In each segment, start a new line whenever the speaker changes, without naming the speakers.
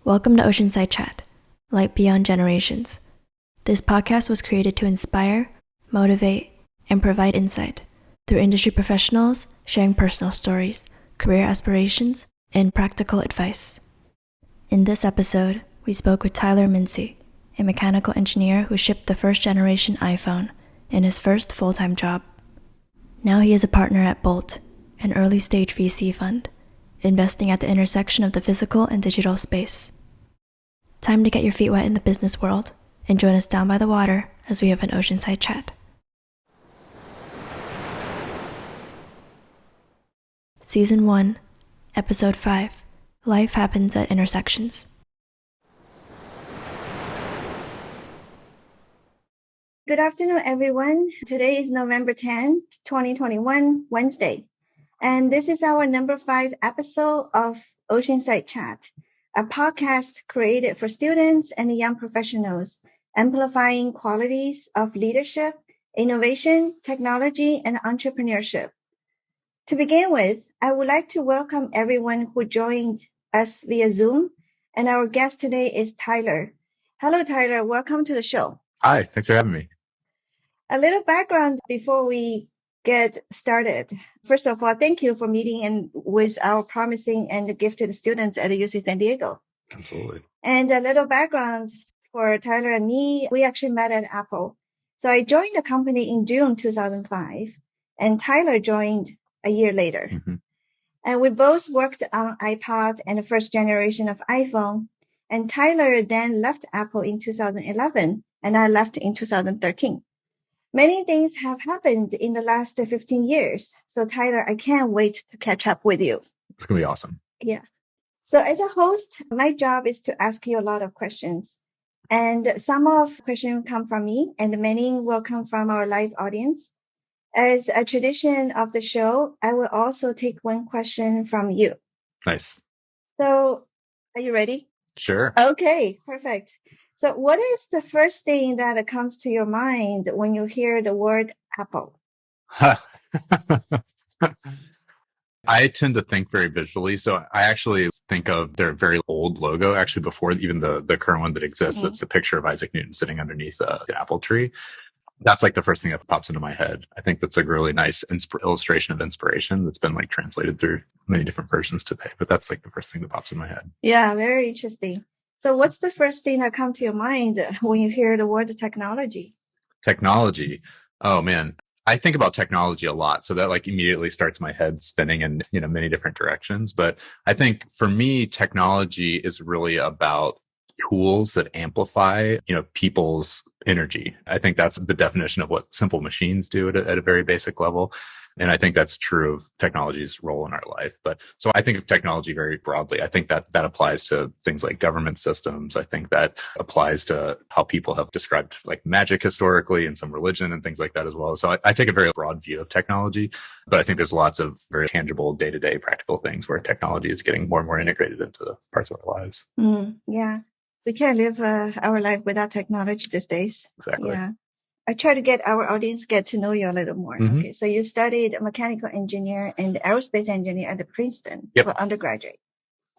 Welcome to Oceanside Chat, Light Beyond Generations. This podcast was created to inspire, motivate, and provide insight through industry professionals sharing personal stories, career aspirations, and practical advice. In this episode, we spoke with Tyler Mincey, a mechanical engineer who shipped the first generation iPhone in his first full-time job. Now he is a partner at L.I.T.E, an early-stage VC fund, investing at the intersection of the physical and digital space. Time to get your feet wet in the business world and join us down by the water as we have an Oceanside chat. Season 1, Episode 5, Life Happens at Intersections.
Good afternoon, everyone. Today is November 10th, 2021, Wednesday. And this is our number 5 episode of Oceanside Chat, a podcast created for students and young professionals, amplifying qualities of leadership, innovation, technology, and entrepreneurship. To begin with, I would like to welcome everyone who joined us via Zoom. And our guest today is Tyler. Hello, Tyler. Welcome to the show.
Hi, thanks for having me.
A little background before we get started. First of all, thank you for meeting with our promising and gifted students at UC San Diego.
Absolutely.
And a little background for Tyler and me, we actually met at Apple. So I joined the company in June 2005, and Tyler joined a year later.
Mm-hmm.
And we both worked on iPod and the first generation of iPhone. And Tyler then left Apple in 2011, and I left in 2013. Many things have happened in the last 15 years. So Tyler, I can't wait to catch up with you.
It's going to be awesome.
Yeah. So as a host, my job is to ask you a lot of questions. And some of the questions come from me and many will come from our live audience. As a tradition of the show, I will also take one question from you.
Nice.
So are you ready?
Sure.
Okay, perfect. So what is the first thing that comes to your mind when you hear the word Apple?
I tend to think very visually. So I actually think of their very old logo, actually before even the current one that exists. Mm-hmm. That's the picture of Isaac Newton sitting underneath an apple tree. That's like the first thing that pops into my head. I think that's a really nice illustration of inspiration that's been like translated through many different versions today. But that's like the first thing that pops in my head.
Yeah, very interesting. So what's the first thing that comes to your mind when you hear the word technology?
Technology. Oh, man. I think about technology a lot. So that like immediately starts my head spinning in, many different directions. But I think for me, technology is really about tools that amplify, people's energy. I think that's the definition of what simple machines do at a very basic level. And I think that's true of technology's role in our life. But so I think of technology very broadly. I think that applies to things like government systems. I think that applies to how people have described like magic historically and some religion and things like that as well. So I take a very broad view of technology, but I think there's lots of very tangible day-to-day practical things where technology is getting more and more integrated into the parts of our lives.
Yeah. We can't live our life without technology these days.
Exactly.
Yeah. I try to get our audience get to know you a little more. Mm-hmm. Okay, so you studied mechanical engineer and aerospace engineer at Princeton for undergraduate,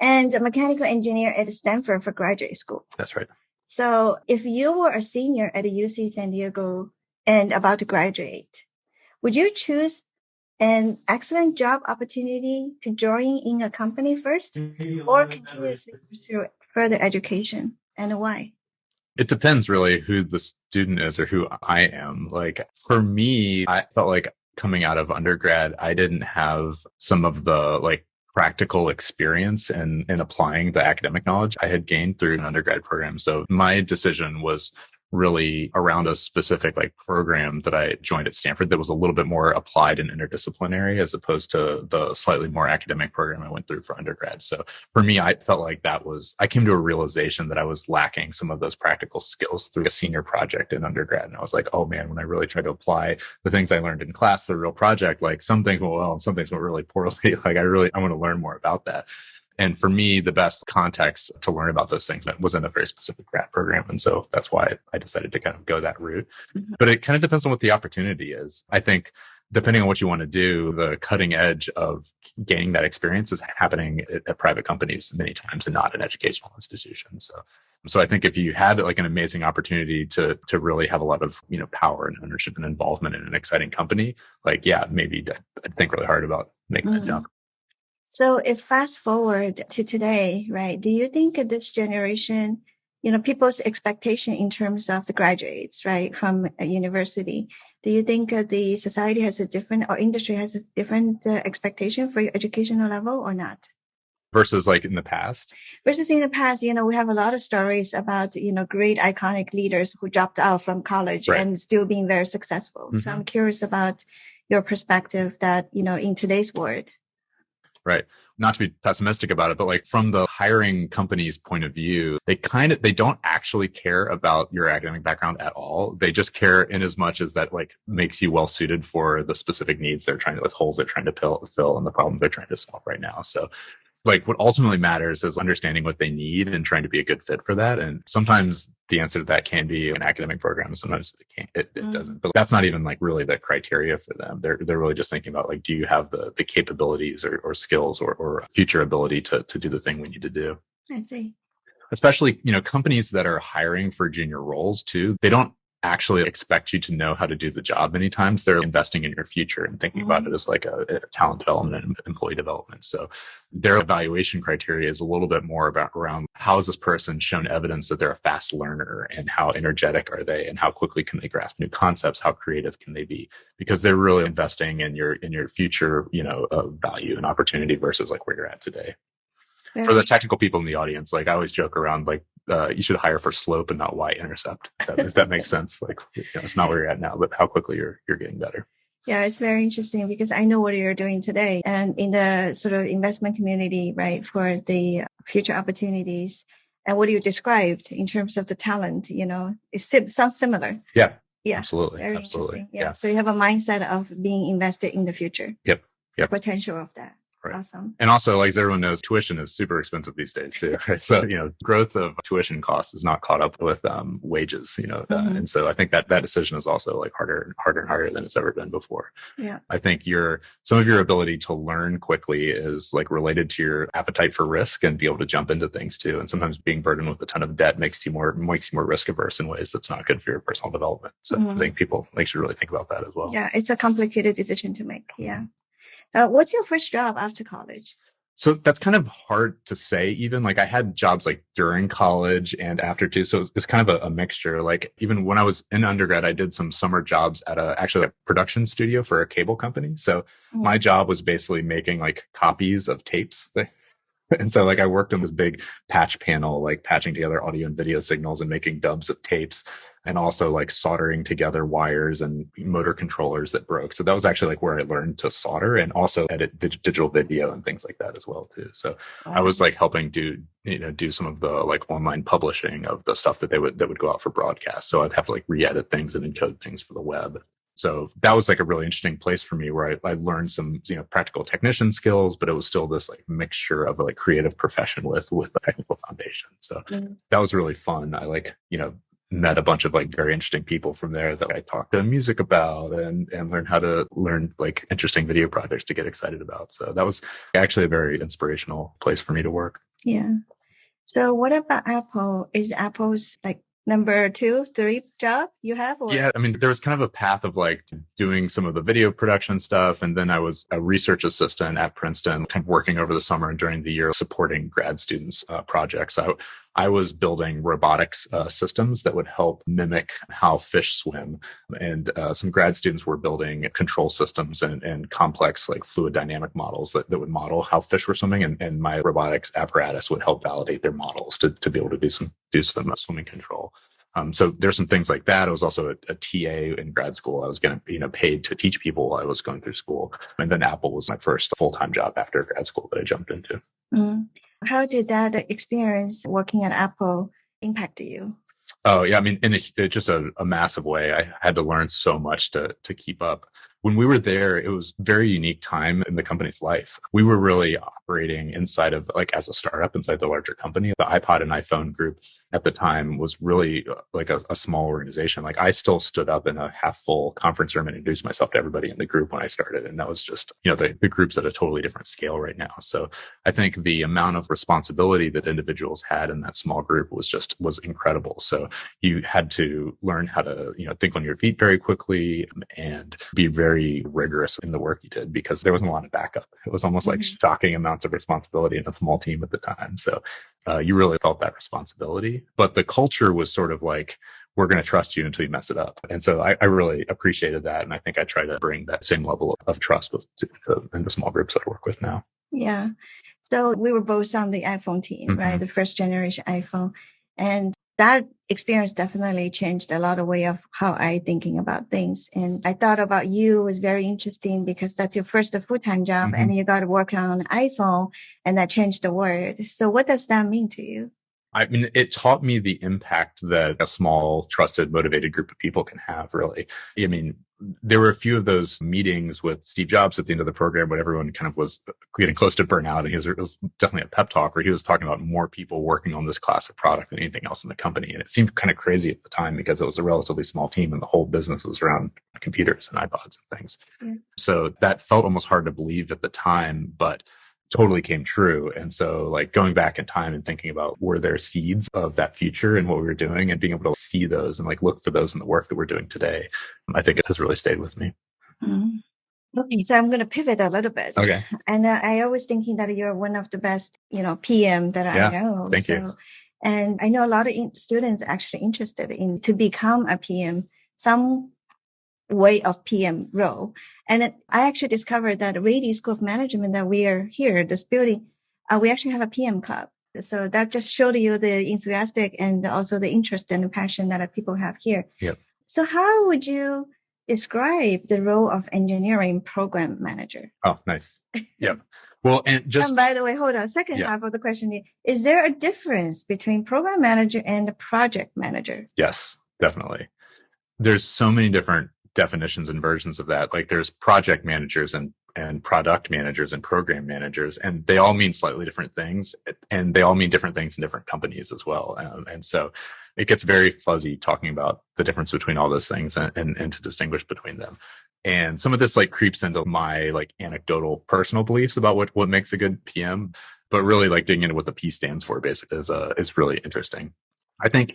and a mechanical engineer at Stanford for graduate school.
That's right.
So if you were a senior at UC San Diego and about to graduate, would you choose an excellent job opportunity to join in a company first or continuously pursue further education, and why?
It depends really who the student is or who I am. Like for me, I felt like coming out of undergrad, I didn't have some of the like practical experience in applying the academic knowledge I had gained through an undergrad program. So my decision was really around a specific like program that I joined at Stanford that was a little bit more applied and interdisciplinary as opposed to the slightly more academic program I went through for undergrad. So for me, I felt like I came to a realization that I was lacking some of those practical skills through a senior project in undergrad. And I was like, oh man, when I really tried to apply the things I learned in class to the real project, like some things went well and some things went really poorly. Like I want to learn more about that. And for me, the best context to learn about those things was in a very specific grad program. And so that's why I decided to kind of go that route. Mm-hmm. But it kind of depends on what the opportunity is. I think depending on what you want to do, the cutting edge of gaining that experience is happening at private companies many times and not in educational institutions. So I think if you had like an amazing opportunity to really have a lot of, power and ownership and involvement in an exciting company, like, yeah, maybe I'd think really hard about making that jump.
So if fast forward to today, right, do you think this generation, people's expectation in terms of the graduates, right, from a university, do you think the society has a different, or industry has a different expectation for your educational level or not?
Versus like in the past?
Versus in the past, we have a lot of stories about, great iconic leaders who dropped out from college and still being very successful. Mm-hmm. So I'm curious about your perspective that, in today's world.
Right. Not to be pessimistic about it, but like from the hiring company's point of view, they don't actually care about your academic background at all. They just care in as much as that like makes you well suited for the specific needs holes they're trying to fill and the problems they're trying to solve right now. So like what ultimately matters is understanding what they need and trying to be a good fit for that. And sometimes the answer to that can be an academic program. Sometimes it doesn't, but that's not even like really the criteria for them. They're really just thinking about like, do you have the capabilities or skills or future ability to do the thing we need to do?
I see.
Especially, companies that are hiring for junior roles too, they don't actually expect you to know how to do the job many times. They're investing in your future and thinking about it as like a talent development and employee development. So their evaluation criteria is a little bit more around how has this person shown evidence that they're a fast learner and how energetic are they and how quickly can they grasp new concepts? How creative can they be? Because they're really investing in your future, value and opportunity versus like where you're at today. For the technical people in the audience, like I always joke around, like you should hire for slope and not y-intercept, if that makes sense. Like it's not where you're at now, but how quickly you're getting better.
Yeah, it's very interesting because I know what you're doing today, and in the sort of investment community, right, for the future opportunities, and what you described in terms of the talent, it sounds similar.
Yeah,
absolutely, very
absolutely.
Interesting. Yeah, so you have a mindset of being invested in the future.
Yep.
The potential of that.
Right.
Awesome.
And also, like as everyone knows, tuition is super expensive these days too. Right? So, growth of tuition costs is not caught up with wages, and so I think that decision is also like harder and harder than it's ever been before.
Yeah.
I think some of your ability to learn quickly is like related to your appetite for risk and be able to jump into things too. And sometimes being burdened with a ton of debt makes you more risk averse in ways that's not good for your personal development. So I think people should really think about that as well.
Yeah, it's a complicated decision to make. Yeah. What's your first job after college?
So that's kind of hard to say even. Like I had jobs like during college and after too. So it's kind of a mixture. Like even when I was in undergrad, I did some summer jobs at a production studio for a cable company. So my job was basically making like copies of tapes. And so like I worked on this big patch panel, like patching together audio and video signals and making dubs of tapes and also like soldering together wires and motor controllers that broke. So that was actually like where I learned to solder and also edit digital video and things like that as well too. So I was like helping do some of the like online publishing of the stuff that would go out for broadcast. So I'd have to like re-edit things and encode things for the web. So that was like a really interesting place for me where I learned some, practical technician skills, but it was still this like mixture of like creative profession with a technical foundation. So that was really fun. I met a bunch of like very interesting people from there that I talked to music about and learned how to learn like interesting video projects to get excited about. So that was actually a very inspirational place for me to work.
Yeah. So what about Apple? Is Apple's like number 2, 3 job you have? Or?
Yeah, I mean, there was kind of a path of like doing some of the video production stuff. And then I was a research assistant at Princeton, kind of working over the summer and during the year, supporting grad students' projects. I was building robotics systems that would help mimic how fish swim. And some grad students were building control systems and complex like fluid dynamic models that would model how fish were swimming. And my robotics apparatus would help validate their models to be able to do some swimming control. So there's some things like that. I was also a TA in grad school. I was getting paid to teach people while I was going through school. And then Apple was my first full-time job after grad school that I jumped into.
How did that experience working at Apple impact you?
Oh, yeah. I mean, in just a massive way. I had to learn so much to keep up when we were there, it was a very unique time in the company's life. We were really operating inside of like as a startup inside the larger company. The iPod and iPhone group at the time was really like a small organization. Like I still stood up in a half full conference room and introduced myself to everybody in the group when I started. And that was just, the group's at a totally different scale right now. So I think the amount of responsibility that individuals had in that small group was incredible. So you had to learn how to, think on your feet very quickly and be very rigorous in the work you did because there wasn't a lot of backup. It was almost like shocking amounts of responsibility in a small team at the time. So you really felt that responsibility, but the culture was sort of like, we're going to trust you until you mess it up. And so I really appreciated that. And I think I try to bring that same level of trust in the small groups that I work with now.
Yeah. So we were both on the iPhone team, right? The first generation iPhone. And that experience definitely changed a lot of way of how I thinking about things. And I thought about you was very interesting because that's your first full-time job and you got to work on an iPhone and that changed the world. So what does that mean to you?
I mean, it taught me the impact that a small, trusted, motivated group of people can have, really. I mean, there were a few of those meetings with Steve Jobs at the end of the program when everyone kind of was getting close to burnout. And it was definitely a pep talk where he was talking about more people working on this class of product than anything else in the company. And it seemed kind of crazy at the time because it was a relatively small team and the whole business was around computers and iPods and things. Yeah. So that felt almost hard to believe at the time, but totally came true. And so like going back in time and thinking about were there seeds of that future and what we were doing and being able to see those and like look for those in the work that we're doing today, I think it has really stayed with me.
Okay, so I'm going to pivot a little bit.
Okay.
And I always thinking that you're one of the best, PM that I know.
Thank you.
And I know a lot of students actually interested in to become a PM, some way of PM role. And I actually discovered that Rady School of Management that we are here, this building, we actually have a PM club. So that just showed you the enthusiastic and also the interest and the passion that people have here.
Yep.
So how would you describe the role of engineering program manager?
Oh, nice. Yep. Well, and
by the way, hold on. Second half of the question is there a difference between program manager and project manager?
Yes, definitely. There's so many different definitions and versions of that. Like there's project managers and product managers and program managers, and they all mean slightly different things, and they all mean different things in different companies as well. And so it gets very fuzzy talking about the difference between all those things and to distinguish between them. And some of this like creeps into my like anecdotal personal beliefs about what makes a good PM, but really like digging into what the P stands for basically is really interesting. I think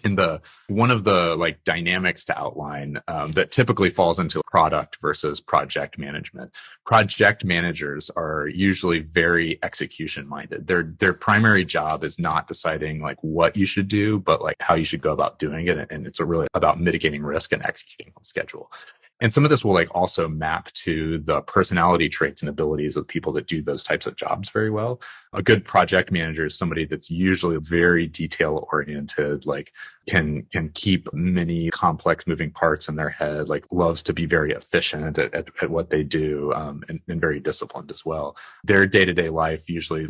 one of the like dynamics to outline that typically falls into product versus project management. Project managers are usually very execution minded. Their primary job is not deciding like what you should do, but like how you should go about doing it. And it's really about mitigating risk and executing on schedule. And some of this will like also map to the personality traits and abilities of people that do those types of jobs very well. A good project manager is somebody that's usually very detail oriented, like can keep many complex moving parts in their head, like loves to be very efficient at what they do, and very disciplined as well. Their day-to-day life usually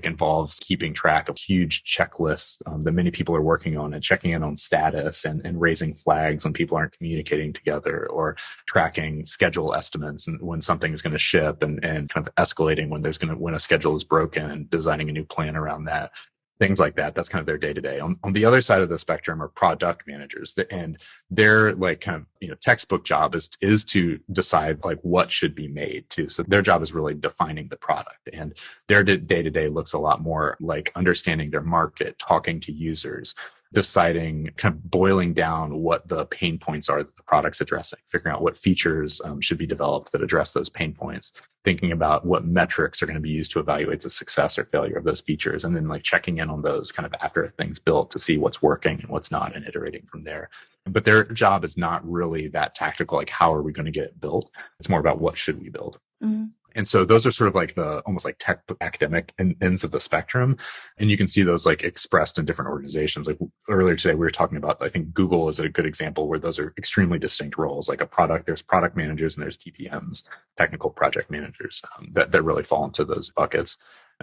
involves keeping track of huge checklists that many people are working on and checking in on status and raising flags when people aren't communicating together, or tracking schedule estimates and when something is going to ship and kind of escalating when a schedule is broken and designing a new plan around that. Things like that. That's kind of their day to day. On the other side of the spectrum are product managers, and their like kind of textbook job is to decide like what should be made too. So their job is really defining the product, and their day to day looks a lot more like understanding their market, talking to users, deciding, kind of boiling down what the pain points are that the product's addressing, figuring out what features should be developed that address those pain points, thinking about what metrics are going to be used to evaluate the success or failure of those features, and then like checking in on those kind of after things built to see what's working and what's not and iterating from there. But their job is not really that tactical, like how are we going to get it built? It's more about what should we build. Mm-hmm. And so those are sort of like the almost like tech academic ends of the spectrum. And you can see those like expressed in different organizations. Like earlier today, we were talking about, I think Google is a good example where those are extremely distinct roles. Like there's product managers and there's TPMs, technical project managers, that really fall into those buckets.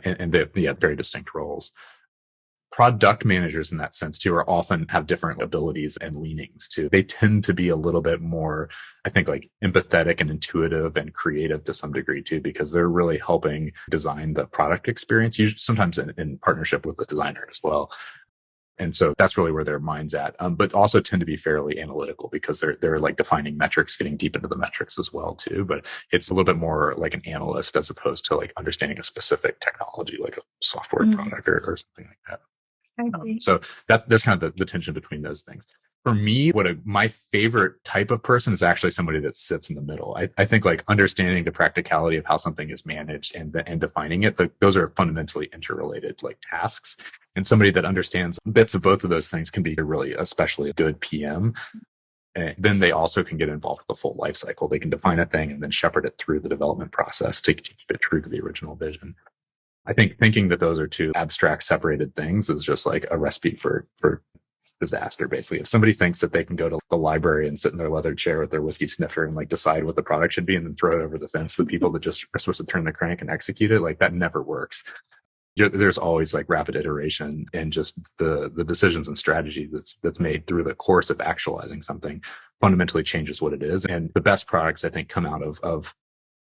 And they have very distinct roles. product managers in that sense too are often have different abilities and leanings too. They tend to be a little bit more, I think, like empathetic and intuitive and creative to some degree too, because they're really helping design the product experience, usually sometimes in partnership with the designer as well. And so that's really where their mind's at. But also tend to be fairly analytical because they're like defining metrics, getting deep into the metrics as well too. But it's a little bit more like an analyst as opposed to like understanding a specific technology, like a software product or something like that. So there's kind of the tension between those things. For me, my favorite type of person is actually somebody that sits in the middle. I think like understanding the practicality of how something is managed and defining it, those are fundamentally interrelated like tasks. And somebody that understands bits of both of those things can be really especially a good PM. And then they also can get involved with the full life cycle. They can define a thing and then shepherd it through the development process to keep it true to the original vision. I think thinking that those are two abstract separated things is just like a recipe for disaster, basically. If somebody thinks that they can go to the library and sit in their leather chair with their whiskey snifter and like decide what the product should be and then throw it over the fence to the people that just are supposed to turn the crank and execute it, like that never works. There's always like rapid iteration and just the decisions and strategy that's made through the course of actualizing something fundamentally changes what it is. And the best products, I think, come out of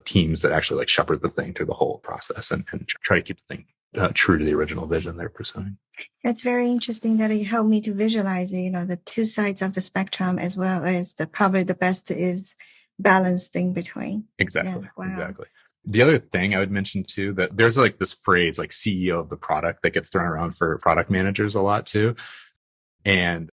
teams that actually like shepherd the thing through the whole process and try to keep the thing true to the original vision they're pursuing.
That's very interesting that it helped me to visualize, the two sides of the spectrum, as well as probably the best is balancing between.
Exactly.
Yeah, wow.
Exactly. The other thing I would mention too, that there's like this phrase like CEO of the product that gets thrown around for product managers a lot too. And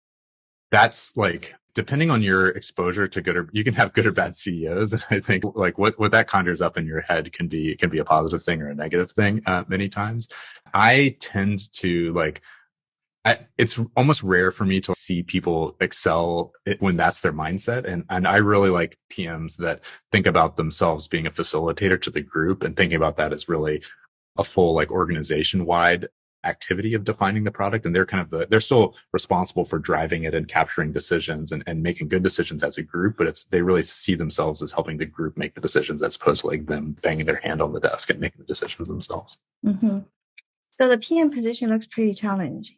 that's like, depending on your exposure to you can have good or bad CEOs. And I think like what that conjures up in your head can be a positive thing or a negative thing many times. I tend to like, it's almost rare for me to see people excel when that's their mindset. And I really like PMs that think about themselves being a facilitator to the group and thinking about that as really a full like organization wide activity of defining the product. And they're kind of they're still responsible for driving it and capturing decisions and making good decisions as a group, but they really see themselves as helping the group make the decisions as opposed to like them banging their hand on the desk and making the decisions themselves.
Mm-hmm. So the PM position looks pretty challenging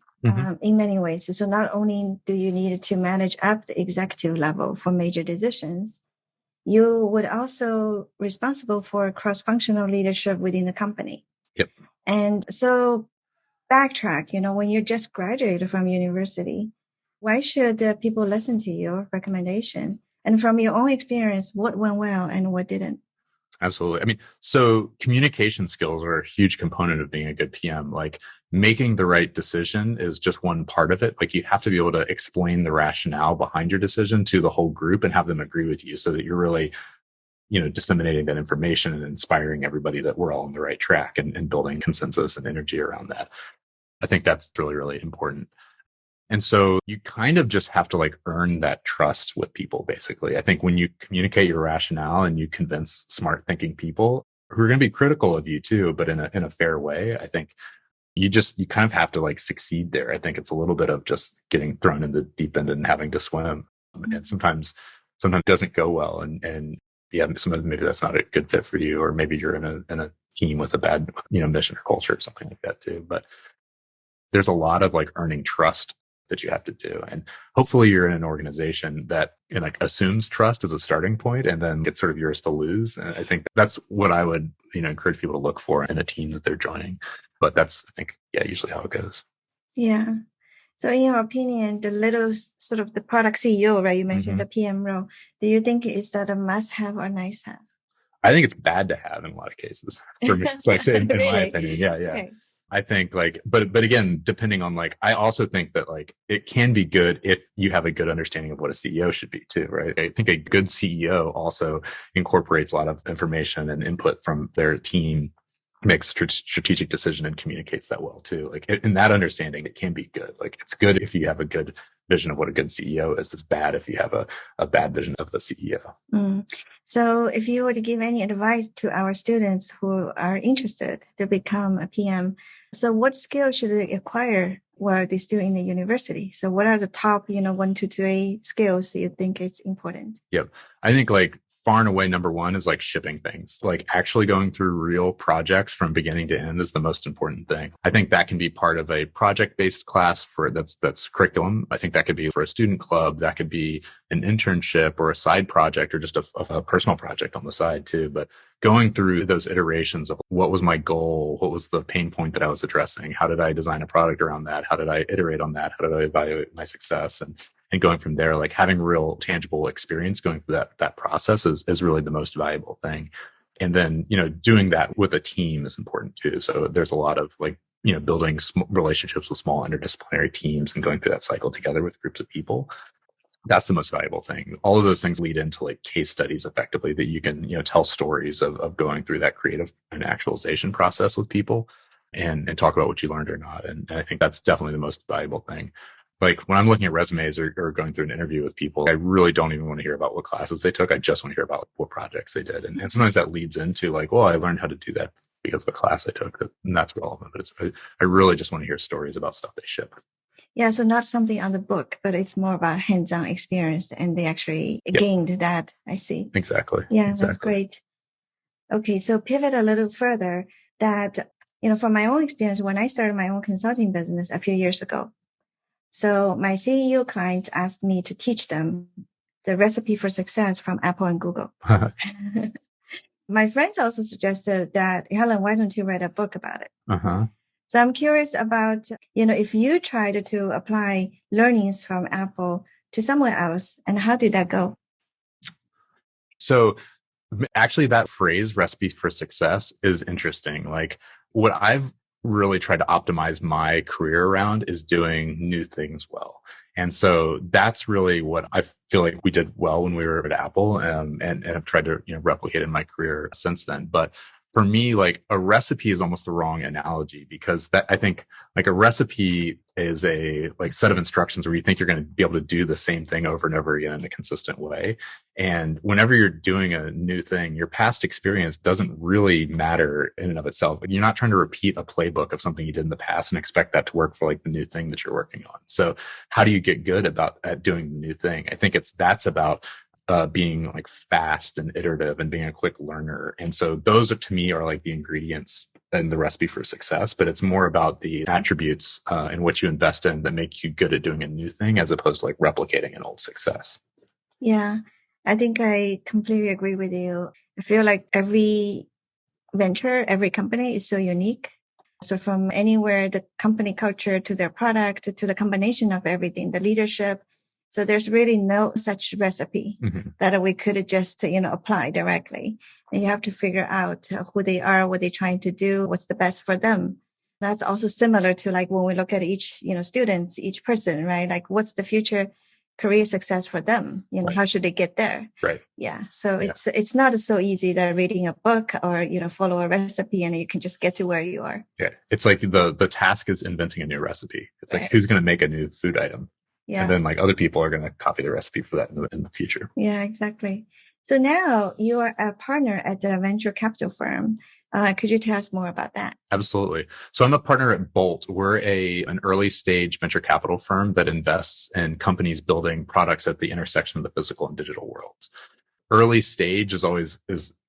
in many ways. So not only do you need to manage up the executive level for major decisions, you would also responsible for cross-functional leadership within the company.
Yep.
And so backtrack, when you just graduated from university, why should people listen to your recommendation? And from your own experience, what went well and what didn't?
Absolutely. I mean, so communication skills are a huge component of being a good PM. Like making the right decision is just one part of it. Like you have to be able to explain the rationale behind your decision to the whole group and have them agree with you so that you're really, disseminating that information and inspiring everybody that we're all on the right track and building consensus and energy around that. I think that's really, really important. And so you kind of just have to like earn that trust with people, basically. I think when you communicate your rationale and you convince smart thinking people who are going to be critical of you too, but in a fair way, I think you kind of have to like succeed there. I think it's a little bit of just getting thrown in the deep end and having to swim. And sometimes it doesn't go well. And yeah, sometimes maybe that's not a good fit for you, or maybe you're in a team with a bad, mission or culture or something like that too. But there's a lot of like earning trust that you have to do. And hopefully you're in an organization that like assumes trust as a starting point and then it's sort of yours to lose. And I think that's what I would, encourage people to look for in a team that they're joining. But that's, I think, usually how it goes.
Yeah. So in your opinion, the little sort of the product CEO, right? You mentioned the PM role. Do you think is that a must have or nice have?
I think it's bad to have in a lot of cases for me. Like in
Really?
my opinion. Yeah.
Okay.
I think like, but again, depending on like, I also think that like it can be good if you have a good understanding of what a CEO should be too, right? I think a good CEO also incorporates a lot of information and input from their team, makes strategic decision and communicates that well too. Like in that understanding, it can be good. Like it's good if you have a good vision of what a good CEO is. It's bad if you have a bad vision of the CEO.
So if you were to give any advice to our students who are interested to become a PM, so what skills should they acquire while they're still in the university? So what are the top, 1, 2, 3 skills that you think is important?
Yep. I think like far and away number one is like shipping things. Like actually going through real projects from beginning to end is the most important thing. I think that can be part of a project-based class for that's curriculum. I think that could be for a student club. That could be an internship or a side project or just a personal project on the side too. But going through those iterations of what was my goal? What was the pain point that I was addressing? How did I design a product around that? How did I iterate on that? How did I evaluate my success? And going from there, like having real tangible experience going through that process is really the most valuable thing. And then, doing that with a team is important too. So there's a lot of like, building relationships with small interdisciplinary teams and going through that cycle together with groups of people. That's the most valuable thing. All of those things lead into like case studies effectively that you can, tell stories of going through that creative and actualization process with people and talk about what you learned or not. And I think that's definitely the most valuable thing. Like when I'm looking at resumes or going through an interview with people, I really don't even want to hear about what classes they took. I just want to hear about what projects they did. And sometimes that leads into like, well, I learned how to do that because of a class I took, and that's relevant. But I really just want to hear stories about stuff they ship.
Yeah, so not something on the book, but it's more about hands-on experience, and they actually gained that. I see.
Exactly.
Yeah,
exactly.
That's great. Okay, so pivot a little further that, from my own experience, when I started my own consulting business a few years ago, so my CEO clients asked me to teach them the recipe for success from Apple and Google. My friends also suggested that, Helen, why don't you write a book about it?
Uh-huh.
So I'm curious about, if you tried to apply learnings from Apple to somewhere else, and how did that go?
So actually that phrase, recipe for success, is interesting. Like what I've really tried to optimize my career around is doing new things well. And so that's really what I feel like we did well when we were at Apple, and have tried to replicate in my career since then. But for me, like a recipe is almost the wrong analogy, because that I think like a recipe is a like set of instructions where you think you're going to be able to do the same thing over and over again in a consistent way. And whenever you're doing a new thing, your past experience doesn't really matter in and of itself. You're not trying to repeat a playbook of something you did in the past and expect that to work for like the new thing that you're working on. So how do you get good at doing the new thing? I think that's about being like fast and iterative and being a quick learner. And so those to me are like the ingredients and the recipe for success, but it's more about the attributes in what you invest in that make you good at doing a new thing as opposed to like replicating an old success.
Yeah, I think I completely agree with you. I feel like every venture, every company is so unique. So from anywhere, the company culture to their product to the combination of everything, the leadership. So there's really no such recipe that we could just, apply directly. And you have to figure out who they are, what they're trying to do, what's the best for them. That's also similar to like when we look at each, students, each person, right? Like what's the future career success for them?
Right.
How should they get there?
Right.
Yeah. So it's not so easy that reading a book or, follow a recipe and you can just get to where you are.
Yeah. It's like the task is inventing a new recipe. It's like, who's going to make a new food item? Yeah. And then like other people are going to copy the recipe for that in the future.
Yeah, exactly. So now you are a partner at the venture capital firm. Could you tell us more about that?
Absolutely. So I'm a partner at Bolt. We're an early stage venture capital firm that invests in companies building products at the intersection of the physical and digital worlds. Early stage is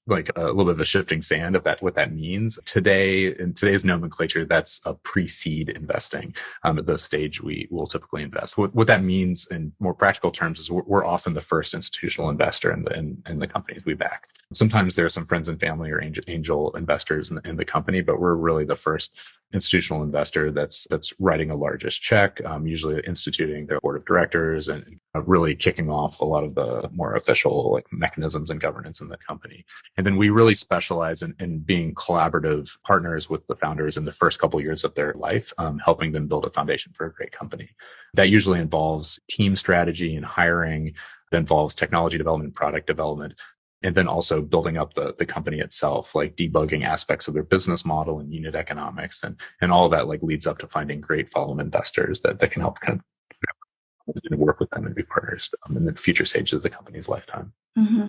like a little bit of a shifting sand of what that means. Today, in today's nomenclature, that's a pre-seed investing at the stage we will typically invest. What that means in more practical terms is we're often the first institutional investor in the companies we back. Sometimes there are some friends and family or angel investors in the company, but we're really the first institutional investor that's writing a largest check, usually instituting their board of directors and really kicking off a lot of the more official like mechanisms and governance in the company. And then we really specialize in being collaborative partners with the founders in the first couple of years of their life, helping them build a foundation for a great company. That usually involves team strategy and hiring. That involves technology development, product development, and then also building up the company itself, like debugging aspects of their business model and unit economics. And all of that like leads up to finding great follow-on investors that can help kind of work with them and be partners in the future stages of the company's lifetime.
Mm-hmm.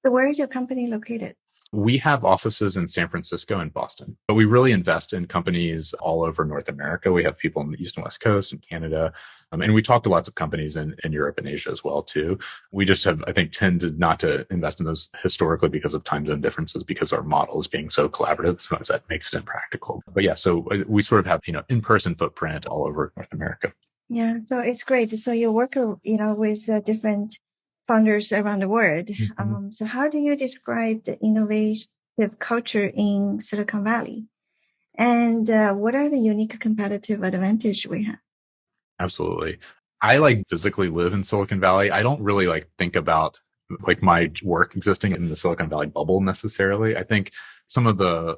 So where is your company located?
We have offices in San Francisco and Boston, but we really invest in companies all over North America. We have people on the East and West Coast and Canada. And we talk to lots of companies in Europe and Asia as well, too. We just have, I think, tended not to invest in those historically because of time zone differences, because our model is being so collaborative. Sometimes that makes it impractical. But yeah, so we sort of have, in-person footprint all over North America.
Yeah, so it's great. So you work, with different founders around the world.
Mm-hmm.
So how do you describe the innovative culture in Silicon Valley? And what are the unique competitive advantage we have?
Absolutely. I physically live in Silicon Valley. I don't really think about my work existing in the Silicon Valley bubble necessarily. I think some of the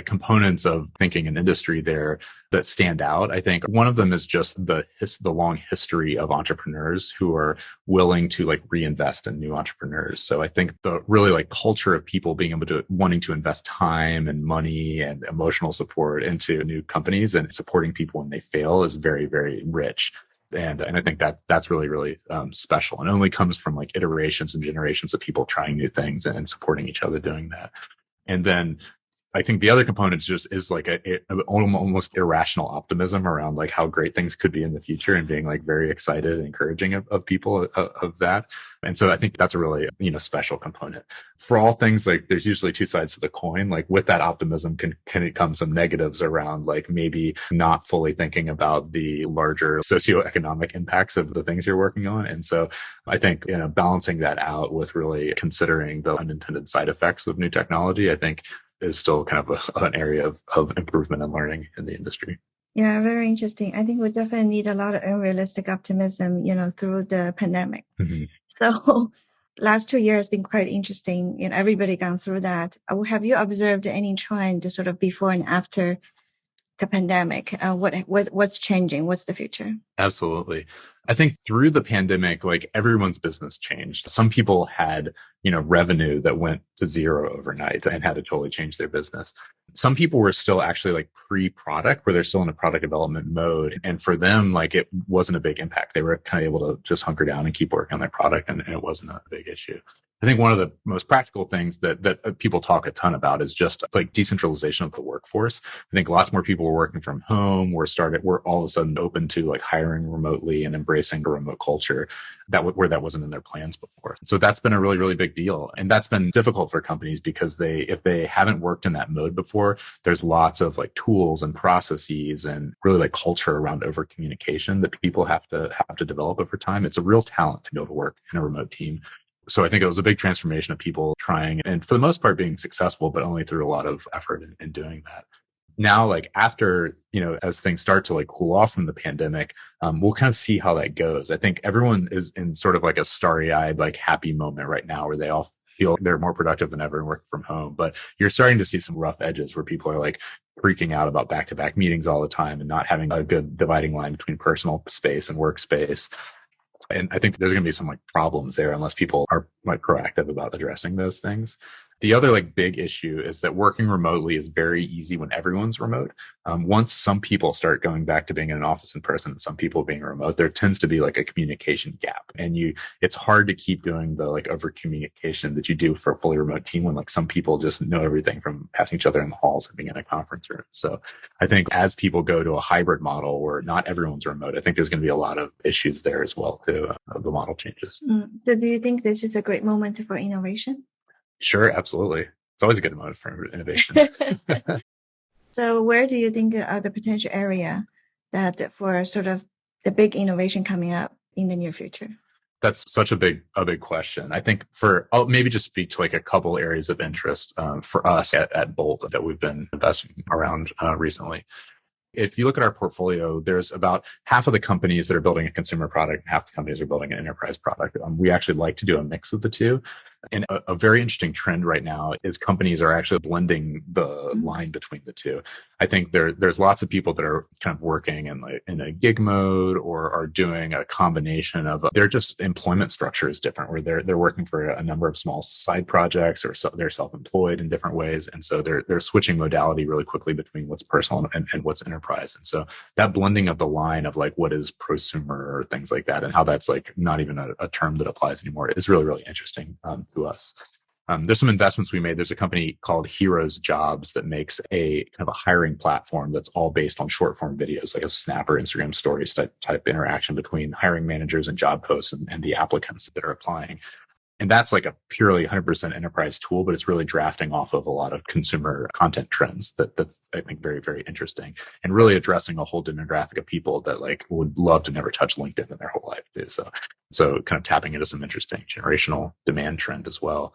components of thinking an industry there that stand out. I think one of them is just the long history of entrepreneurs who are willing to reinvest in new entrepreneurs. So I think the really culture of people being able to wanting to invest time and money and emotional support into new companies and supporting people when they fail is very, very rich. And I think that's really, really special, and only comes from iterations and generations of people trying new things and supporting each other doing that. And then I think the other component is a almost irrational optimism around how great things could be in the future, and being very excited and encouraging of people of that. And so I think that's a really, special component. For all things, there's usually two sides to the coin. With that optimism can come some negatives around maybe not fully thinking about the larger socioeconomic impacts of the things you're working on. And so I think, balancing that out with really considering the unintended side effects of new technology, I think is still kind of an area of improvement and learning in the industry.
Yeah, very interesting. I think we definitely need a lot of unrealistic optimism, through the pandemic.
Mm-hmm.
So last 2 years has been quite interesting. Everybody gone through that. Have you observed any trend sort of before and after the pandemic? What's changing? What's the future?
Absolutely. I think through the pandemic, everyone's business changed. Some people had, revenue that went to zero overnight and had to totally change their business. Some people were still actually pre-product, where they're still in a product development mode. And for them, it wasn't a big impact. They were kind of able to just hunker down and keep working on their product, and it wasn't a big issue. I think one of the most practical things that people talk a ton about is just decentralization of the workforce. I think lots more people were working from home. We're all of a sudden open to hiring remotely and embracing the remote culture where that wasn't in their plans before. So that's been a really, really big deal. And that's been difficult for companies because if they haven't worked in that mode before, there's lots of tools and processes and really culture around over communication that people have to develop over time. It's a real talent to be able to work in a remote team. So I think it was a big transformation of people trying, and for the most part being successful, but only through a lot of effort in doing that. Now, after, as things start to cool off from the pandemic, we'll kind of see how that goes. I think everyone is in sort of a starry-eyed, happy moment right now where they all feel they're more productive than ever and working from home. But you're starting to see some rough edges where people are freaking out about back-to-back meetings all the time and not having a good dividing line between personal space and workspace. And I think there's going to be some problems there unless people are proactive about addressing those things. The other big issue is that working remotely is very easy when everyone's remote. Once some people start going back to being in an office in person and some people being remote, there tends to be a communication gap. And it's hard to keep doing the over communication that you do for a fully remote team when some people just know everything from passing each other in the halls and being in a conference room. So I think as people go to a hybrid model where not everyone's remote, I think there's going to be a lot of issues there as well too. The model changes.
So do you think this is a great moment for innovation?
Sure, absolutely. It's always a good moment for innovation.
So where do you think are the potential area that for sort of the big innovation coming up in the near future?
That's such a big question. I think I'll maybe just speak to a couple areas of interest for us at Bolt that we've been investing around recently. If you look at our portfolio, there's about half of the companies that are building a consumer product and half the companies are building an enterprise product. We actually like to do a mix of the two. And a very interesting trend right now is companies are actually blending the line between the two. I think there's lots of people that are kind of working in a gig mode or are doing a combination of their just employment structure is different, where they're working for a number of small side projects or they're self-employed in different ways. And so they're switching modality really quickly between what's personal and what's enterprise. And so that blending of the line of what is prosumer or things like that and how that's not even a term that applies anymore is really, really interesting to us. There's some investments we made. There's a company called Heroes Jobs that makes a kind of a hiring platform that's all based on short form videos, like a Snap or Instagram stories type interaction between hiring managers and job posts and the applicants that are applying. And that's like a purely 100% enterprise tool, but it's really drafting off of a lot of consumer content trends that's I think very, very interesting and really addressing a whole demographic of people that like would love to never touch LinkedIn in their whole life too. So kind of tapping into some interesting generational demand trend as well.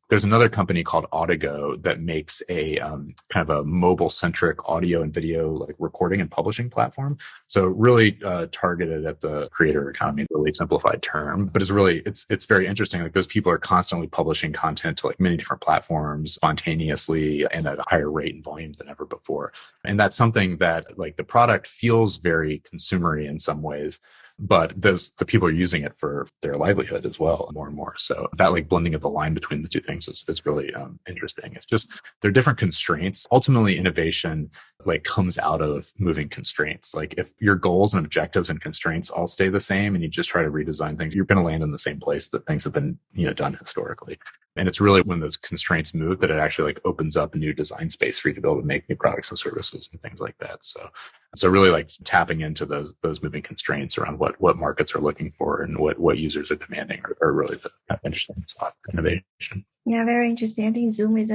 There's another company called Audigo that makes a kind of a mobile centric audio and video like recording and publishing platform. So really targeted at the creator economy, really simplified term, but it's very interesting. Like those people are constantly publishing content to like many different platforms spontaneously and at a higher rate and volume than ever before. And that's something that like the product feels very consumery in some ways, but the people are using it for their livelihood as well, more and more. So that like blending of the line between the two things is really interesting. It's just, there are different constraints. Ultimately, innovation like comes out of moving constraints. Like if your goals and objectives and constraints all stay the same and you just try to redesign things, you're going to land in the same place that things have been, done historically. And it's really when those constraints move that it actually like opens up a new design space for you to be able to make new products and services and things like that. So really like tapping into those moving constraints around what markets are looking for and what users are demanding are really the kind of interesting spot for innovation.
Yeah, very interesting. I think Zoom is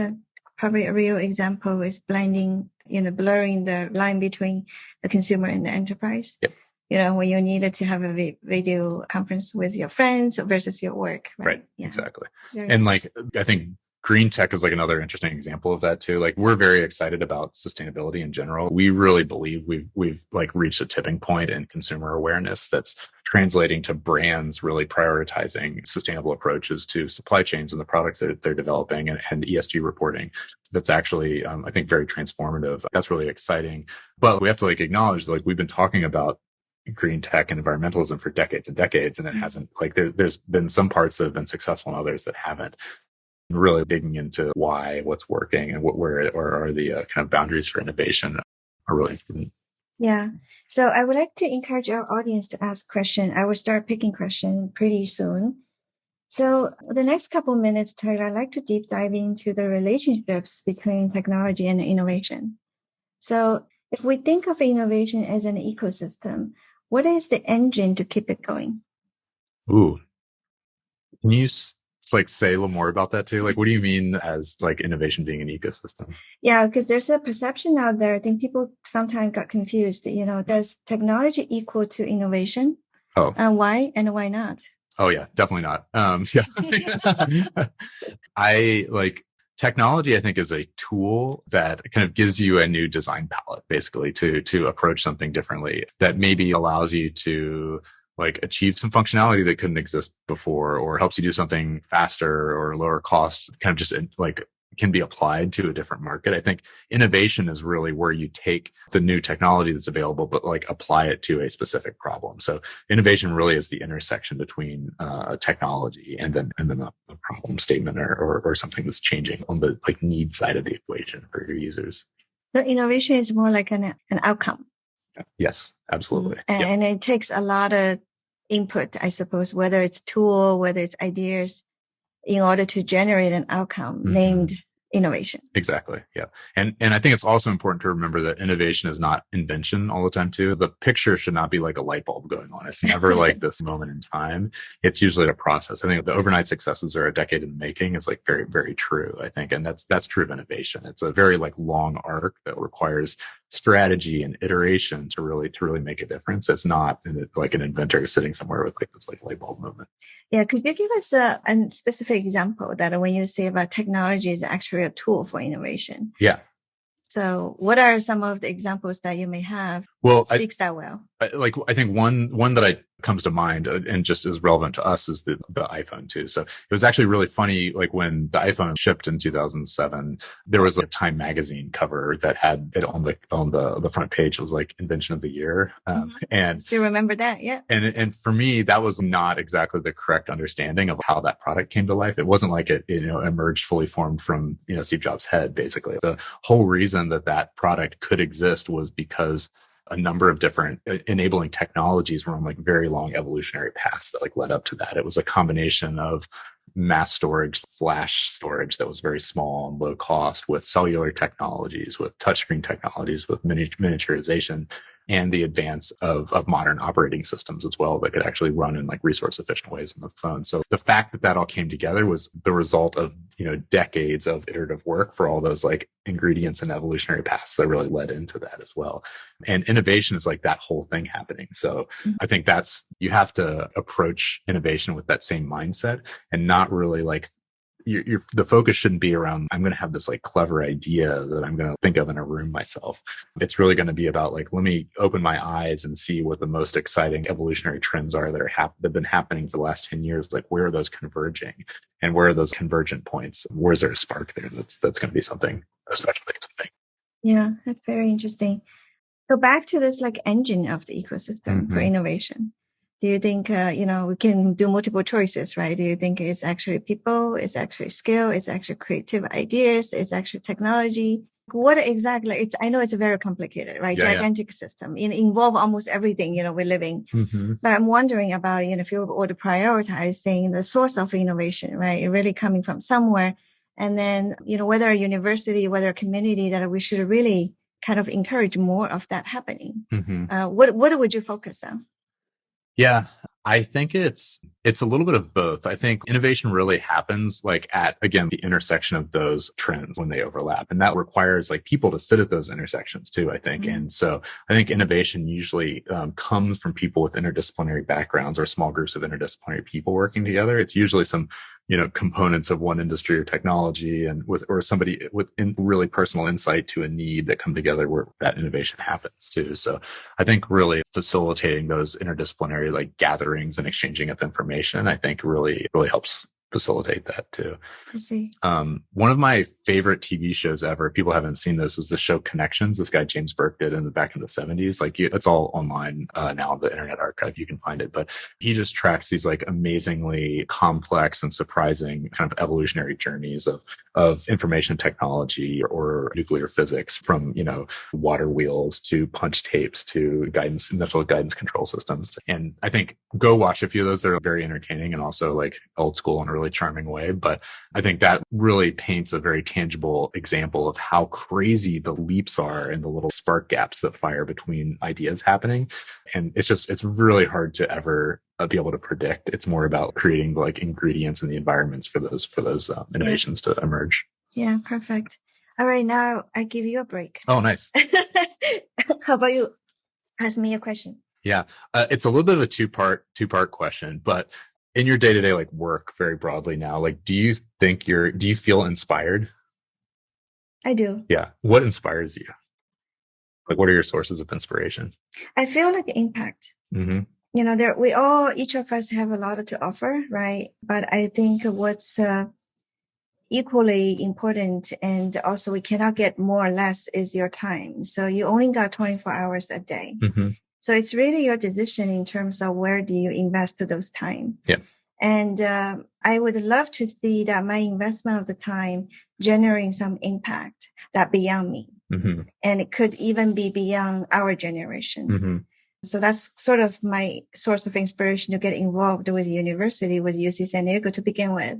probably a real example, is blurring the line between the consumer and the enterprise.
Yep.
When you needed to have a video conference with your friends versus your work.
Right.
Yeah.
Exactly.
Very
and
nice.
like, I think green tech is like another interesting example of that too. Like we're very excited about sustainability in general. We really believe we've like reached a tipping point in consumer awareness that's translating to brands really prioritizing sustainable approaches to supply chains and the products that they're developing and ESG reporting. That's actually, I think, very transformative. That's really exciting. But we have to like acknowledge like we've been talking about green tech and environmentalism for decades and decades, and it hasn't like there's been some parts that have been successful and others that haven't. Really digging into why, what's working, and where are the kind of boundaries for innovation are really important.
Yeah. So I would like to encourage our audience to ask questions. I will start picking questions pretty soon. So the next couple minutes, Tyler, I'd like to deep dive into the relationships between technology and innovation. So if we think of innovation as an ecosystem, what is the engine to keep it going?
Ooh, can you like say a little more about that too? Like, what do you mean as like innovation being an ecosystem?
Yeah, because there's a perception out there. I think people sometimes got confused. Does technology equal to innovation?
Oh,
why and why not?
Oh yeah, definitely not. Yeah, I like technology. I think is a tool that kind of gives you a new design palette, basically, to approach something differently. That maybe allows you to like achieve some functionality that couldn't exist before, or helps you do something faster or lower cost, kind of just like can be applied to a different market. I think innovation is really where you take the new technology that's available, but like apply it to a specific problem. So innovation really is the intersection between technology and then a problem statement or something that's changing on the like need side of the equation for your users.
So innovation is more like an outcome.
Yes, absolutely.
And it takes a lot of input, I suppose, whether it's tool, whether it's ideas, in order to generate an outcome named innovation.
Exactly. Yeah. And I think it's also important to remember that innovation is not invention all the time too. The picture should not be like a light bulb going on. It's never like this moment in time. It's usually a process. I think the overnight successes are a decade in the making. It's like very, very true, I think. And that's true of innovation. It's a very like long arc that requires strategy and iteration to really make a difference. It's not like an inventor sitting somewhere with like this like light bulb moment.
Yeah. Could you give us a specific example that when you say about technology is actually a tool for innovation?
Yeah.
So what are some of the examples that you may have?
Well,
speaks that well.
I think one that comes to mind and just is relevant to us is the iPhone too. So it was actually really funny. Like when the iPhone shipped in 2007, there was a Time magazine cover that had it on the front page. It was like invention of the year. And
do you remember that? Yeah.
And for me, that was not exactly the correct understanding of how that product came to life. It wasn't like it, emerged fully formed from, Steve Jobs' head, basically. The whole reason that product could exist was because a number of different enabling technologies were on like very long evolutionary paths that like led up to that. It was a combination of mass storage, flash storage that was very small and low cost, with cellular technologies, with touchscreen technologies, with miniaturization, and the advance of modern operating systems as well that could actually run in like resource efficient ways on the phone. So the fact that that all came together was the result of, decades of iterative work for all those like ingredients and evolutionary paths that really led into that as well. And innovation is like that whole thing happening. So I think you have to approach innovation with that same mindset and not really like the focus shouldn't be around, I'm going to have this like clever idea that I'm going to think of in a room myself. It's really going to be about like, let me open my eyes and see what the most exciting evolutionary trends are that have been happening for the last 10 years. Like, where are those converging and where are those convergent points? Where's there a spark there? That's going to be something, especially something.
Yeah, that's very interesting. So back to this like engine of the ecosystem for innovation. Do you think, we can do multiple choices, right? Do you think it's actually people, it's actually skill, it's actually creative ideas, it's actually technology? What exactly? I know it's very complicated, right?
Yeah,
Gigantic system. It involves almost everything, we're living. But I'm wondering about, if you were to prioritize saying the source of innovation, right? It really coming from somewhere. And then, whether a university, whether a community, that we should really kind of encourage more of that happening. What would you focus on?
Yeah, I think it's a little bit of both. I think innovation really happens like at, again, the intersection of those trends when they overlap. And that requires like people to sit at those intersections too, I think. And so I think innovation usually comes from people with interdisciplinary backgrounds or small groups of interdisciplinary people working together. It's usually some components of one industry or technology or somebody with really personal insight to a need that come together where that innovation happens too. So I think really facilitating those interdisciplinary like gatherings and exchanging of information, I think really, really helps facilitate that too.
I see.
One of my favorite TV shows ever, people haven't seen this, is the show Connections. This guy James Burke did back in the 70s. Like it's all online now, the Internet Archive, you can find it. But he just tracks these like amazingly complex and surprising kind of evolutionary journeys of information technology or nuclear physics, from water wheels to punch tapes to mental guidance control systems. And I think go watch a few of those. They're very entertaining and also like old school in a really charming way. But I think that really paints a very tangible example of how crazy the leaps are and the little spark gaps that fire between ideas happening. And it's really hard to ever be able to predict. It's more about creating like ingredients and the environments for those innovations to emerge.
Yeah, perfect. All right, now I give you a break.
Oh, nice.
How about you? Ask me a question.
Yeah, it's a little bit of a two-part question, but in your day-to-day like work very broadly now, like do you feel inspired?
I do.
Yeah. What inspires you? Like what are your sources of inspiration?
I feel like impact. Each of us have a lot to offer, right? But I think what's equally important, and also we cannot get more or less, is your time. So you only got 24 hours a day. So it's really your decision in terms of where do you invest those time.
Yeah.
And I would love to see that my investment of the time generating some impact that beyond me. And it could even be beyond our generation. So that's sort of my source of inspiration to get involved with university, with UC San Diego to begin with.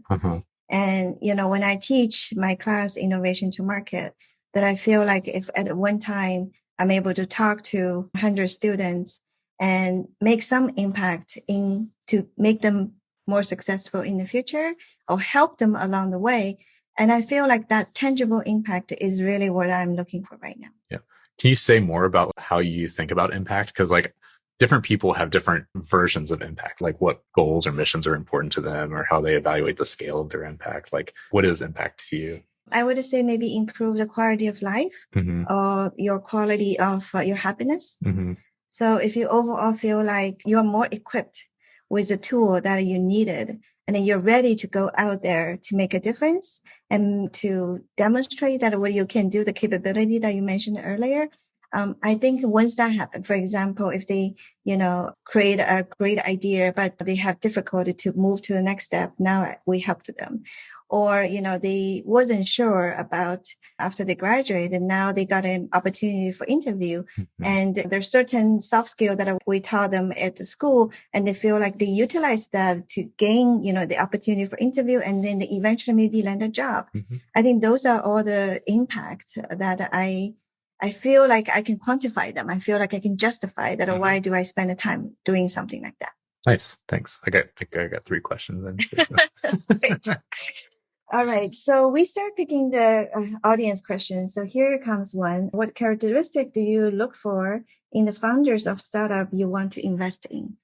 And, when I teach my class Innovation to Market, that I feel like if at one time I'm able to talk to 100 students and make some impact to make them more successful in the future or help them along the way. And I feel like that tangible impact is really what I'm looking for right now.
Yeah. Can you say more about how you think about impact? Because like different people have different versions of impact, like what goals or missions are important to them or how they evaluate the scale of their impact. Like what is impact to you?
I would say maybe improve the quality of life or your quality of your happiness. So if you overall feel like you're more equipped with the tool that you needed, and then you're ready to go out there to make a difference and to demonstrate that what you can do, the capability that you mentioned earlier. I think once that happens, for example, if they, create a great idea, but they have difficulty to move to the next step, now we help them. or, they wasn't sure about after they graduated, and now they got an opportunity for interview.
Mm-hmm.
And there's certain soft skill that we taught them at the school, and they feel like they utilize that to gain, the opportunity for interview, and then they eventually maybe land a job.
Mm-hmm.
I think those are all the impact that I feel like I can quantify them. I feel like I can justify that. Why do I spend the time doing something like that?
Nice. Thanks. I got 3 questions then.
All right. So we start picking the audience questions. So here comes one. What characteristic do you look for in the founders of startup you want to invest in?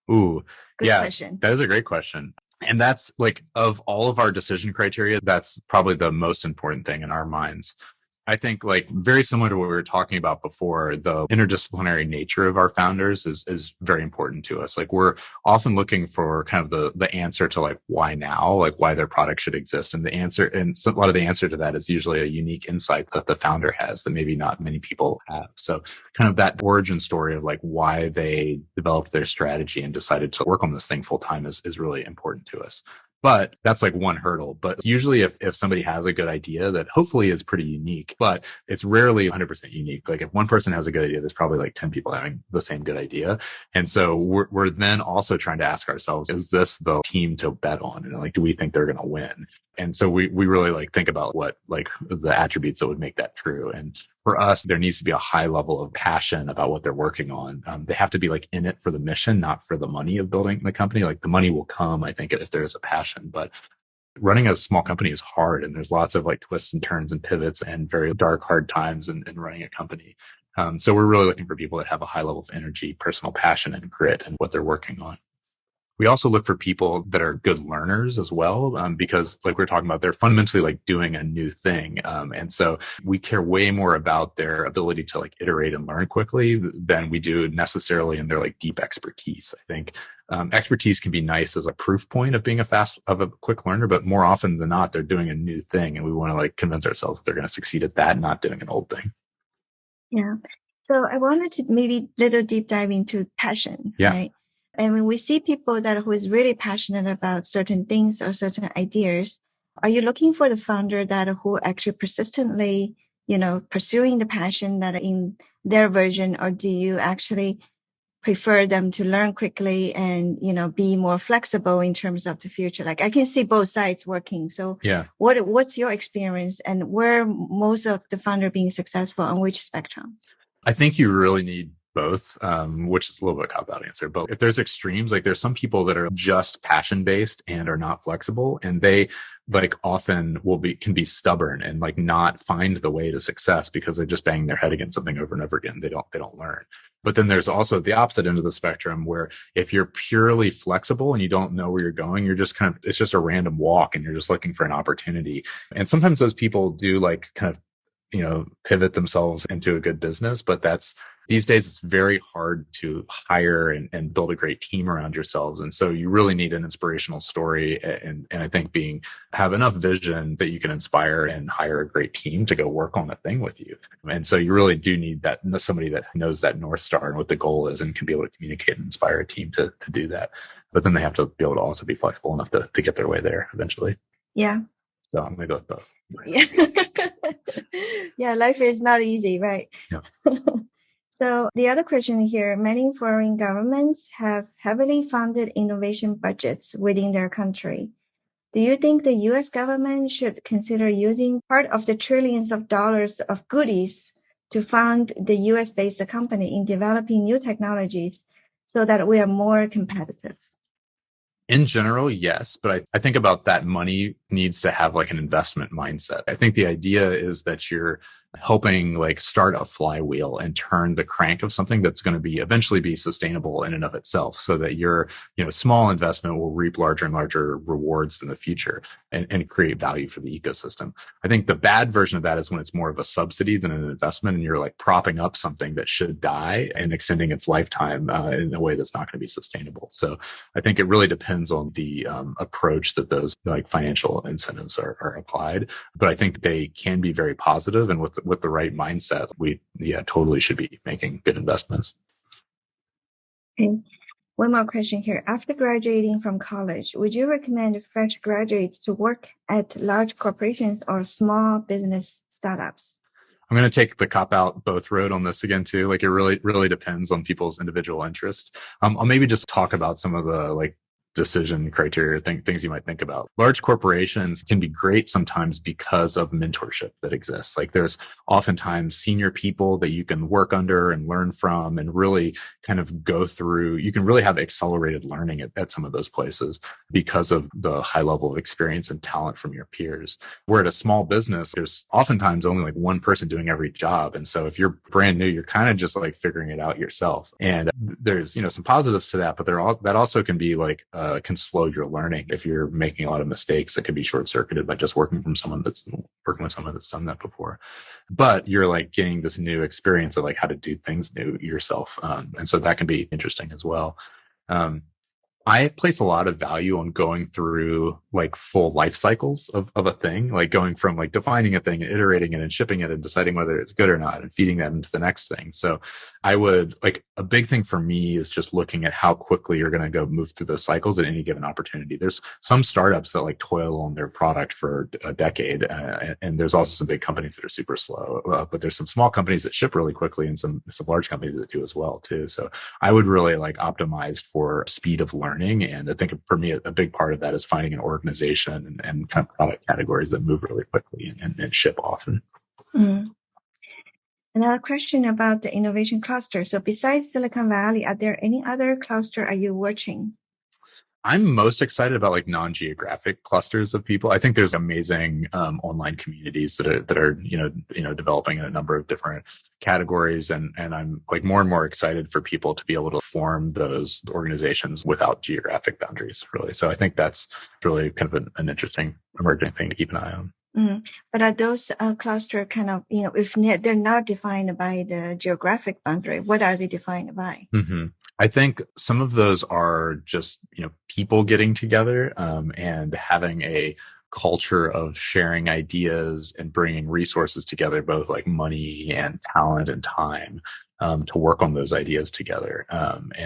Ooh,
Good question.
That is a great question. And that's like, of all of our decision criteria, that's probably the most important thing in our minds. I think, like, very similar to what we were talking about before, the interdisciplinary nature of our founders is very important to us. Like, we're often looking for kind of the answer to, like, why now, like why their product should exist. And a lot of the answer to that is usually a unique insight that the founder has that maybe not many people have. So kind of that origin story of like why they developed their strategy and decided to work on this thing full time is really important to us. But that's like one hurdle. But usually if somebody has a good idea that hopefully is pretty unique, but it's rarely 100% unique. Like if one person has a good idea, there's probably like 10 people having the same good idea. And so we're then also trying to ask ourselves, is this the team to bet on? And like, do we think they're going to win? And so we really like think about what like the attributes that would make that true. And for us, there needs to be a high level of passion about what they're working on. They have to be like in it for the mission, not for the money of building the company. Like the money will come, I think, if there is a passion. But running a small company is hard, and there's lots of like twists and turns and pivots and very dark, hard times in running a company. So we're really looking for people that have a high level of energy, personal passion, and grit in what they're working on. We also look for people that are good learners as well, because like we were talking about, they're fundamentally like doing a new thing. And so we care way more about their ability to like iterate and learn quickly than we do necessarily in their like deep expertise. I think expertise can be nice as a proof point of being a quick learner, but more often than not, they're doing a new thing. And we want to like convince ourselves that they're going to succeed at that, not doing an old thing.
Yeah. So I wanted to maybe little deep dive into passion, right? And when we see people who is really passionate about certain things or certain ideas, are you looking for the founder who actually persistently, pursuing the passion that in their version, or do you actually prefer them to learn quickly and, be more flexible in terms of the future? Like I can see both sides working. So what's your experience, and where most of the founder being successful on which spectrum?
I think you really need both, which is a little bit of a cop-out answer. But if there's extremes, like there's some people that are just passion-based and are not flexible, and they like often can be stubborn and like not find the way to success because they just bang their head against something over and over again. They don't learn. But then there's also the opposite end of the spectrum where if you're purely flexible and you don't know where you're going, you're just it's just a random walk and you're just looking for an opportunity. And sometimes those people do like kind of, pivot themselves into a good business. But these days, it's very hard to hire and build a great team around yourselves. And so you really need an inspirational story. And I think have enough vision that you can inspire and hire a great team to go work on the thing with you. And so you really do need somebody that knows that North Star and what the goal is and can be able to communicate and inspire a team to do that. But then they have to be able to also be flexible enough to get their way there eventually.
Yeah.
So I'm going to go with both.
Yeah. Yeah, life is not easy, right?
Yeah.
So the other question here, many foreign governments have heavily funded innovation budgets within their country. Do you think the US government should consider using part of the trillions of dollars of goodies to fund the US-based company in developing new technologies so that we are more competitive?
In general, yes. But I think about that money needs to have like an investment mindset. I think the idea is that you're helping like start a flywheel and turn the crank of something that's going to eventually be sustainable in and of itself, so that your small investment will reap larger and larger rewards in the future and create value for the ecosystem. I think the bad version of that is when it's more of a subsidy than an investment, and you're like propping up something that should die and extending its lifetime in a way that's not going to be sustainable. So I think it really depends on the approach that those like financial incentives are applied. But I think they can be very positive, and with the right mindset, we totally should be making good investments.
Okay. One more question here. After graduating from college, would you recommend fresh graduates to work at large corporations or small business startups?
I'm going to take the cop out both road on this again too. Like it really depends on people's individual interest. I'll maybe just talk about some of the like decision criteria, things you might think about. Large corporations can be great sometimes because of mentorship that exists. Like there's oftentimes senior people that you can work under and learn from and really kind of go through. You can really have accelerated learning at some of those places because of the high level of experience and talent from your peers. Where at a small business, there's oftentimes only like one person doing every job. And so if you're brand new, you're kind of just like figuring it out yourself. And there's, some positives to that, but that also can be like, can slow your learning if you're making a lot of mistakes that could be short circuited by just working with someone that's done that before. But you're like getting this new experience of like how to do things new yourself. And so that can be interesting as well. I place a lot of value on going through like full life cycles of a thing, like going from like defining a thing and iterating it and shipping it and deciding whether it's good or not and feeding that into the next thing. So I would like a big thing for me is just looking at how quickly you're going to go move through those cycles at any given opportunity. There's some startups that like toil on their product for a decade. And there's also some big companies that are super slow, but there's some small companies that ship really quickly and some large companies that do as well too. So I would really like optimize for speed of learning. And I think for me, a big part of that is finding an organization and kind of product categories that move really quickly and ship often.
Mm. Another question about the innovation cluster. So besides Silicon Valley, are there any other cluster are you watching?
I'm most excited about like non-geographic clusters of people. I think there's amazing online communities that are developing in a number of different categories, and I'm like more and more excited for people to be able to form those organizations without geographic boundaries, really. So I think that's really kind of an interesting emerging thing to keep an eye on.
But are those cluster kind of, if they're not defined by the geographic boundary, what are they defined by?
Mm-hmm. I think some of those are just, people getting together and having a culture of sharing ideas and bringing resources together, both like money and talent and time to work on those ideas together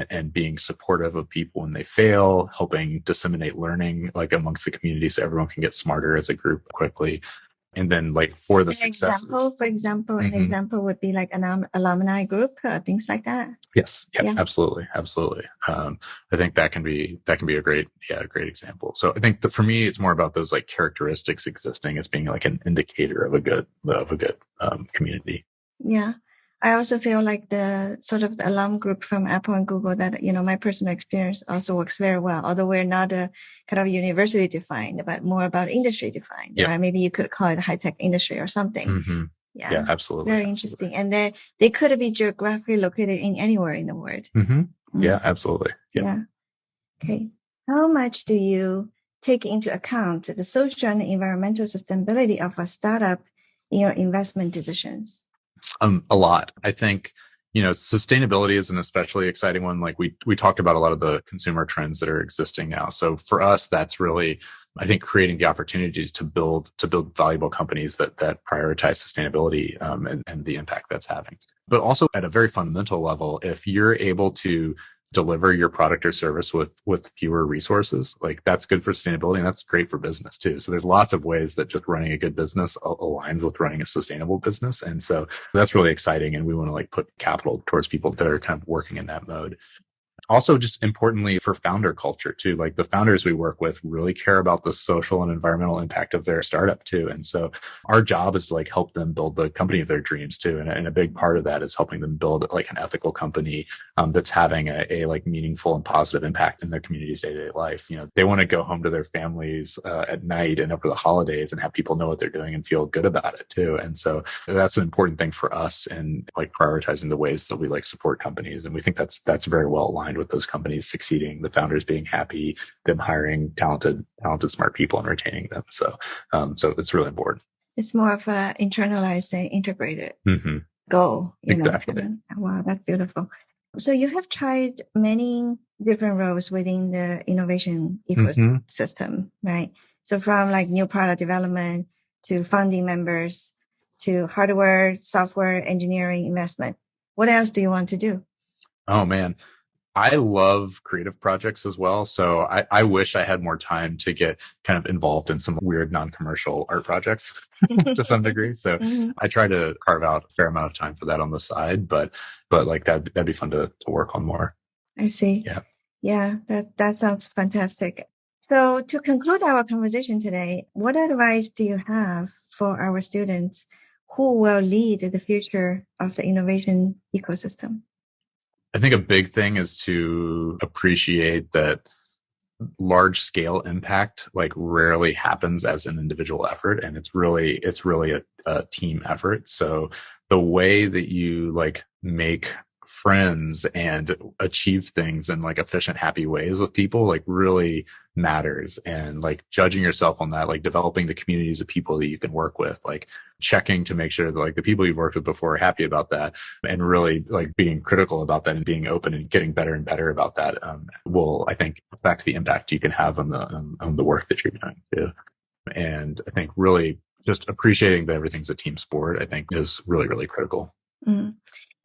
and being supportive of people when they fail, helping disseminate learning like amongst the community so everyone can get smarter as a group quickly. And then like for the success.
For example, an example would be like an alumni group, things like that.
Yes. Yeah. Absolutely. I think that can be a great example. So I think that for me, it's more about those like characteristics existing as being like an indicator of a good community.
Yeah. I also feel like the sort of the alum group from Apple and Google that, my personal experience also works very well, although we're not a kind of university defined, but more about industry defined, right? Maybe you could call it high-tech industry or something.
Mm-hmm. Yeah, absolutely.
Very interesting. And they could be geographically located in anywhere in the world.
Mm-hmm. Yeah, absolutely.
Yeah. Okay. How much do you take into account the social and environmental sustainability of a startup in your investment decisions?
A lot. I think, sustainability is an especially exciting one. Like we talked about a lot of the consumer trends that are existing now. So for us, that's really, I think, creating the opportunity to build valuable companies that prioritize sustainability and the impact that's having. But also at a very fundamental level, if you're able to deliver your product or service with fewer resources, like that's good for sustainability and that's great for business too. So there's lots of ways that just running a good business aligns with running a sustainable business. And so that's really exciting. And we want to like put capital towards people that are kind of working in that mode. Also, just importantly for founder culture too, like the founders we work with really care about the social and environmental impact of their startup too. And so our job is to like help them build the company of their dreams too. And a big part of that is helping them build like an ethical company that's having a like meaningful and positive impact in their community's day-to-day life. They want to go home to their families at night and over the holidays and have people know what they're doing and feel good about it too. And so that's an important thing for us and like prioritizing the ways that we like support companies. And we think that's very well aligned with those companies succeeding, the founders being happy, them hiring talented, smart people and retaining them. So it's really important.
It's more of a internalized and integrated goal.
Exactly.
Wow, that's beautiful. So you have tried many different roles within the innovation ecosystem, right? So from like new product development to founding members to hardware, software, engineering, investment. What else do you want to do?
Oh man. I love creative projects as well. So I wish I had more time to get kind of involved in some weird non-commercial art projects to some degree. So
Mhm.
I try to carve out a fair amount of time for that on the side, but like that'd be fun to work on more.
I see.
Yeah.
Yeah, that sounds fantastic. So to conclude our conversation today, what advice do you have for our students who will lead the future of the innovation ecosystem?
I think a big thing is to appreciate that large scale impact like rarely happens as an individual effort, and it's really a team effort. So the way that you like make friends and achieve things in like efficient, happy ways with people like really matters, and like judging yourself on that, like developing the communities of people that you can work with, like checking to make sure that like the people you've worked with before are happy about that, and really like being critical about that and being open and getting better and better about that will, I think, affect the impact you can have on the work that you're doing too. And I think really just appreciating that everything's a team sport, I think, is really, really critical.
Mm.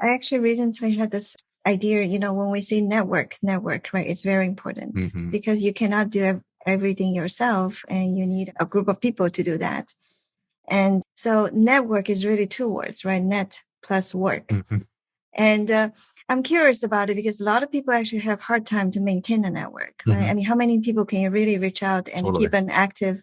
I actually recently had this idea, when we say network, right, it's very important because you cannot do everything yourself and you need a group of people to do that. And so network is really two words, right? Net plus work. And I'm curious about it because a lot of people actually have hard time to maintain a network, right? I mean, how many people can you really reach out and keep an active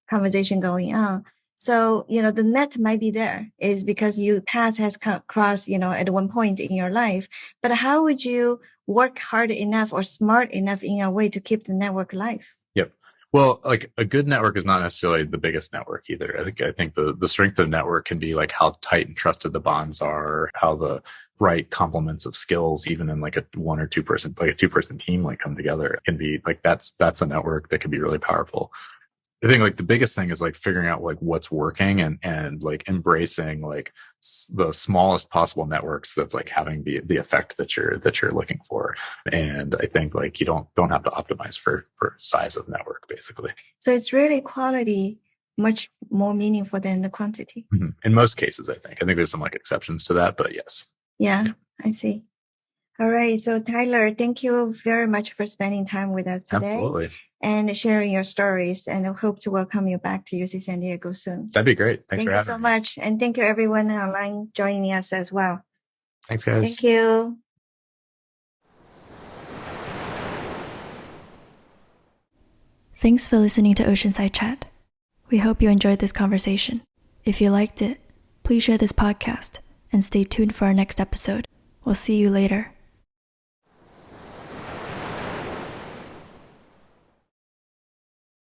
conversation going on? So, the net might be there is because paths has crossed, at one point in your life, but how would you work hard enough or smart enough in a way to keep the network alive?
Yep. Well, like a good network is not necessarily the biggest network either. I think the strength of the network can be like how tight and trusted the bonds are, how the right complements of skills, even in like a 1 or 2 person, like a 2-person team, like come together. It can be like, that's a network that can be really powerful. I think like the biggest thing is like figuring out like what's working and like embracing like the smallest possible networks that's like having the effect that you're looking for. And I think like you don't have to optimize for size of network basically.
So it's really quality much more meaningful than the quantity.
In most cases, I think there's some like exceptions to that, but yes.
Yeah, I see. All right. So Tyler, thank you very much for spending time with us today.
Absolutely.
And sharing your stories. And I hope to welcome you back to UC San Diego soon.
That'd be great. Thank
you so much. And thank you everyone online joining us as well.
Thanks, guys.
Thank you.
Thanks for listening to Oceanside Chat. We hope you enjoyed this conversation. If you liked it, please share this podcast and stay tuned for our next episode. We'll see you later.